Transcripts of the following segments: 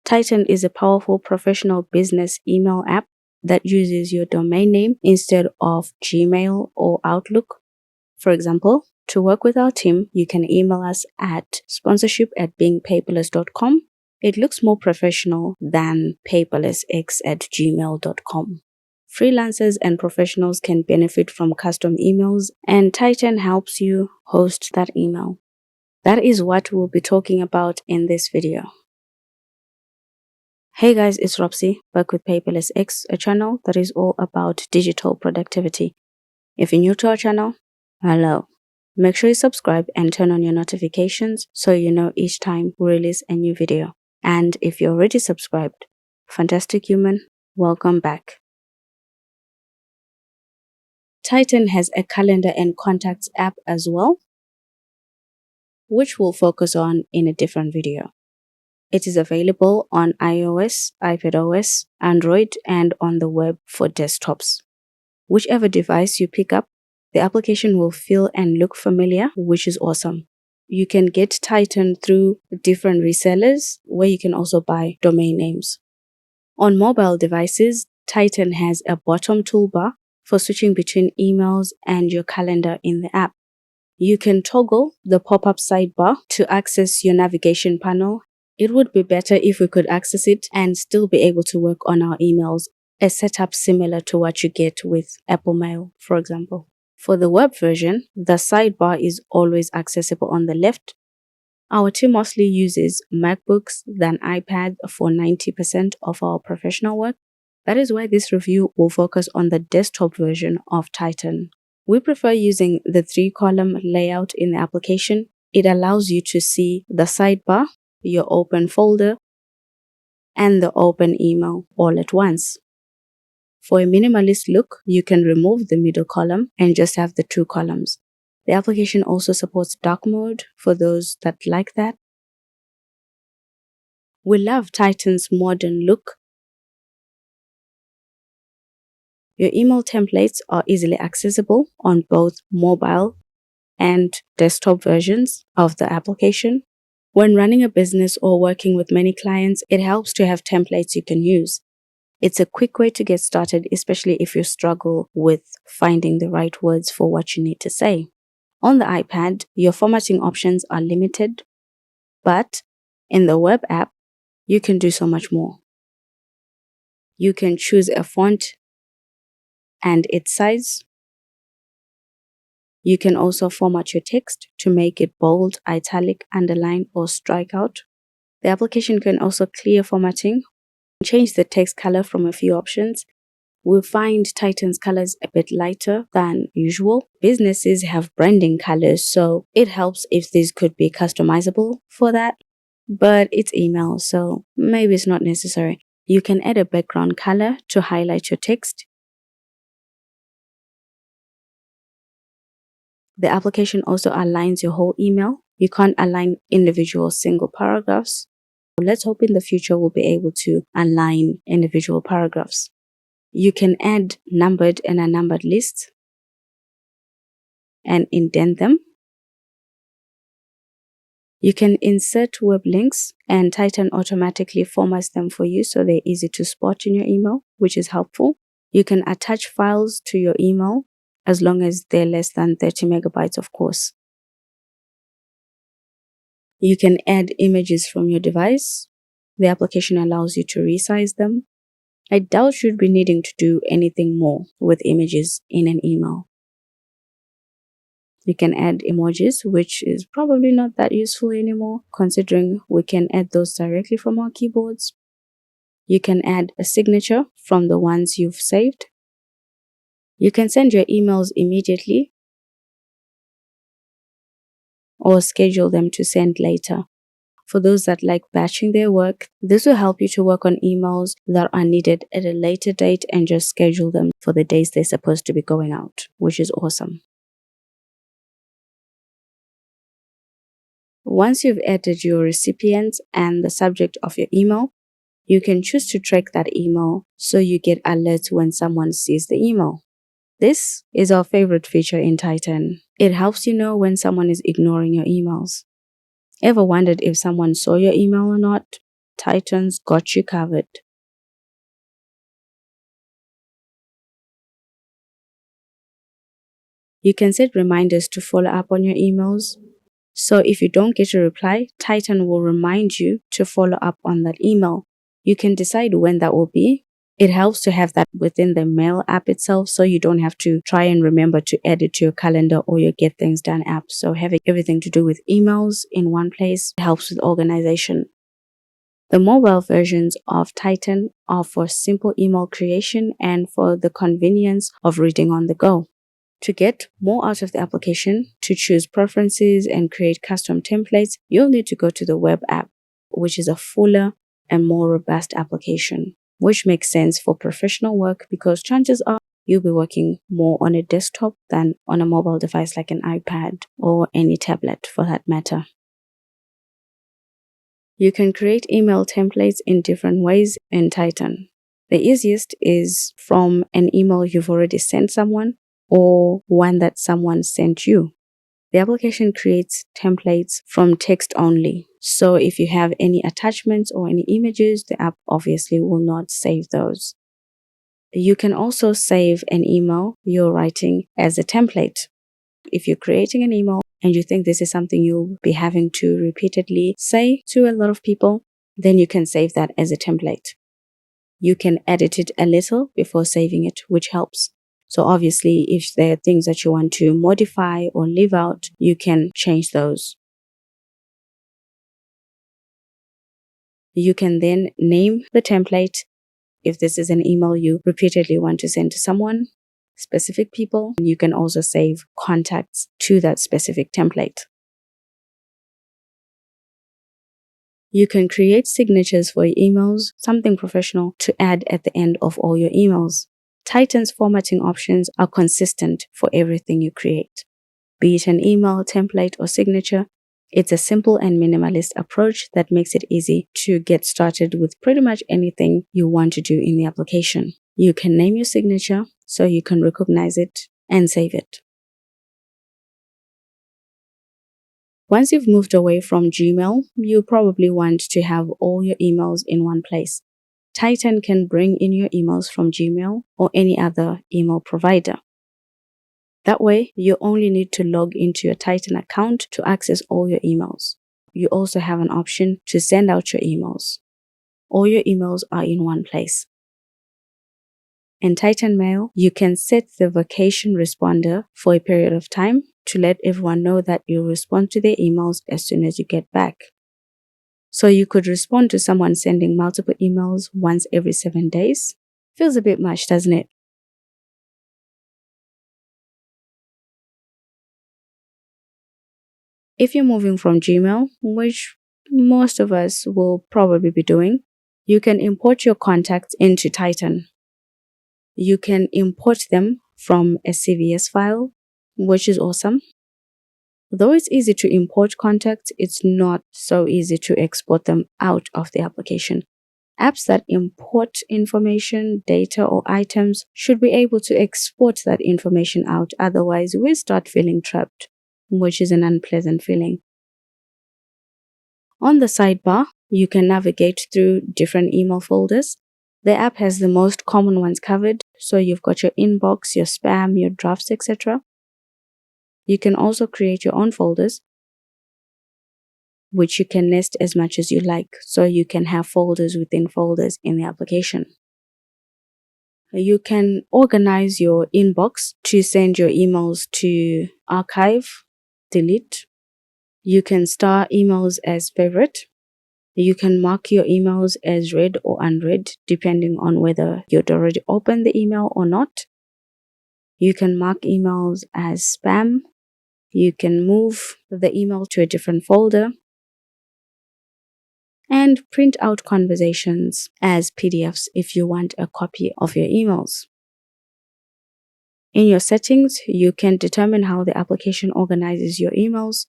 Titan is a powerful professional business email app that uses your domain name instead of Gmail or Outlook. For example, to work with our team, you can email us at sponsorship@beingpaperless.com. It looks more professional than paperlessx@gmail.com. Freelancers and professionals can benefit from custom emails, and Titan helps you host that email. That is what we'll be talking about in this video. Hey guys, it's Robsy, back with Paperless X, a channel that is all about digital productivity. If you're new to our channel, hello. Make sure you subscribe and turn on your notifications so you know each time we release a new video. And if you're already subscribed, fantastic human, welcome back. Titan has a calendar and contacts app as well, which we'll focus on in a different video. It is available on iOS, iPadOS, Android, and on the web for desktops. Whichever device you pick up, the application will feel and look familiar, which is awesome. You can get Titan through different resellers where you can also buy domain names. On mobile devices, Titan has a bottom toolbar for switching between emails and your calendar in the app. You can toggle the pop-up sidebar to access your navigation panel. It would be better if we could access it and still be able to work on our emails, a setup similar to what you get with Apple Mail, for example. For the web version, the sidebar is always accessible on the left. Our team mostly uses MacBooks than iPad for 90% of our professional work. That is why this review will focus on the desktop version of Titan. We prefer using the 3-column layout in the application. It allows you to see the sidebar, your open folder, and the open email all at once. For a minimalist look, you can remove the middle column and just have the 2 columns. The application also supports dark mode for those that like that. We love Titan's modern look. Your email templates are easily accessible on both mobile and desktop versions of the application. When running a business or working with many clients, it helps to have templates you can use. It's a quick way to get started, especially if you struggle with finding the right words for what you need to say. On the iPad, your formatting options are limited, but in the web app, you can do so much more. You can choose a font and its size. You can also format your text to make it bold, italic, underline, or strike out. The application can also clear formatting, change the text color from a few options. We find Titan's colors a bit lighter than usual. Businesses have branding colors, so it helps if these could be customizable for that. But it's email, so maybe it's not necessary. You can add a background color to highlight your text. The application also aligns your whole email. You can't align individual single paragraphs. Let's hope in the future we'll be able to align individual paragraphs. You can add numbered and unnumbered lists and indent them. You can insert web links and Titan automatically formats them for you so they're easy to spot in your email, which is helpful. You can attach files to your email as long as they're less than 30 megabytes, of course. You can add images from your device. The application allows you to resize them. I doubt you'd be needing to do anything more with images in an email. You can add emojis, which is probably not that useful anymore, considering we can add those directly from our keyboards. You can add a signature from the ones you've saved. You can send your emails immediately or schedule them to send later. For those that like batching their work, this will help you to work on emails that are needed at a later date and just schedule them for the days they're supposed to be going out, which is awesome. Once you've added your recipient and the subject of your email, you can choose to track that email so you get alerts when someone sees the email. This is our favorite feature in Titan. It helps you know when someone is ignoring your emails. Ever wondered if someone saw your email or not? Titan's got you covered. You can set reminders to follow up on your emails. So if you don't get a reply, Titan will remind you to follow up on that email. You can decide when that will be. It helps to have that within the Mail app itself, so you don't have to try and remember to add it to your calendar or your Get Things Done app. So having everything to do with emails in one place helps with organization. The mobile versions of Titan are for simple email creation and for the convenience of reading on the go. To get more out of the application, to choose preferences and create custom templates, you'll need to go to the web app, which is a fuller and more robust application, which makes sense for professional work because chances are you'll be working more on a desktop than on a mobile device like an iPad or any tablet for that matter. You can create email templates in different ways in Titan. The easiest is from an email you've already sent someone or one that someone sent you. The application creates templates from text only. So if you have any attachments or any images, the app obviously will not save those. You can also save an email you're writing as a template. If you're creating an email and you think this is something you'll be having to repeatedly say to a lot of people, then you can save that as a template. You can edit it a little before saving it, which helps. So obviously, if there are things that you want to modify or leave out, you can change those. You can then name the template. If this is an email you repeatedly want to send to someone, specific people, you can also save contacts to that specific template. You can create signatures for your emails, something professional to add at the end of all your emails. Titan's formatting options are consistent for everything you create. Be it an email, template, or signature, it's a simple and minimalist approach that makes it easy to get started with pretty much anything you want to do in the application. You can name your signature so you can recognize it and save it. Once you've moved away from Gmail, you probably want to have all your emails in one place. Titan can bring in your emails from Gmail or any other email provider. That way, you only need to log into your Titan account to access all your emails. You also have an option to send out your emails. All your emails are in one place. In Titan Mail, you can set the vacation responder for a period of time to let everyone know that you'll respond to their emails as soon as you get back. So you could respond to someone sending multiple emails once every 7 days. Feels a bit much, doesn't it? If you're moving from Gmail, which most of us will probably be doing, you can import your contacts into Titan. You can import them from a CVS file, which is awesome. Though it's easy to import contacts, it's not so easy to export them out of the application. Apps that import information, data, or items should be able to export that information out. Otherwise, we start feeling trapped, which is an unpleasant feeling. On the sidebar, you can navigate through different email folders. The app has the most common ones covered, so you've got your inbox, your spam, your drafts, etc. You can also create your own folders, which you can nest as much as you like, so you can have folders within folders in the application. You can organize your inbox to send your emails to archive, delete. You can star emails as favorite. You can mark your emails as read or unread, depending on whether you'd already opened the email or not. You can mark emails as spam. You can move the email to a different folder and print out conversations as PDFs if you want a copy of your emails. In your settings, you can determine how the application organizes your emails.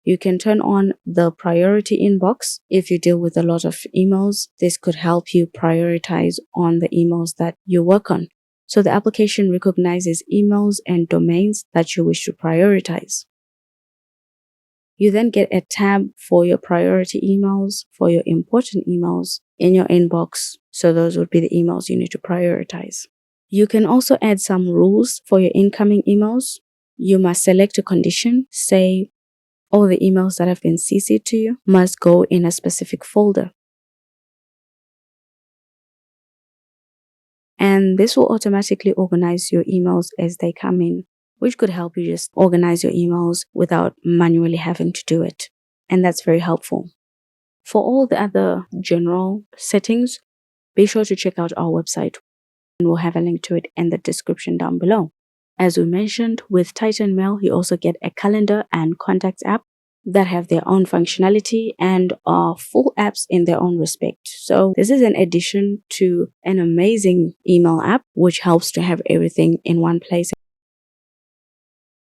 You can turn on the priority inbox. If you deal with a lot of emails, this could help you prioritize on the emails that you work on. So the application recognizes emails and domains that you wish to prioritize. You then get a tab for your priority emails, for your important emails in your inbox. So those would be the emails you need to prioritize. You can also add some rules for your incoming emails. You must select a condition, say all the emails that have been CC'd to you must go in a specific folder. And this will automatically organize your emails as they come in, which could help you just organize your emails without manually having to do it. And that's very helpful. For all the other general settings, be sure to check out our website, and we'll have a link to it in the description down below. As we mentioned, with Titan Mail, you also get a calendar and contacts app that have their own functionality and are full apps in their own respect. So this is an addition to an amazing email app, which helps to have everything in one place.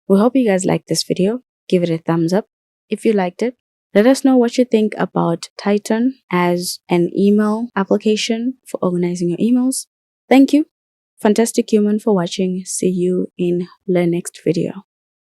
We hope you guys liked this video. Give it a thumbs up. If you liked it, let us know what you think about Titan as an email application for organizing your emails. Thank you, Fantastic Human, for watching. See you in the next video.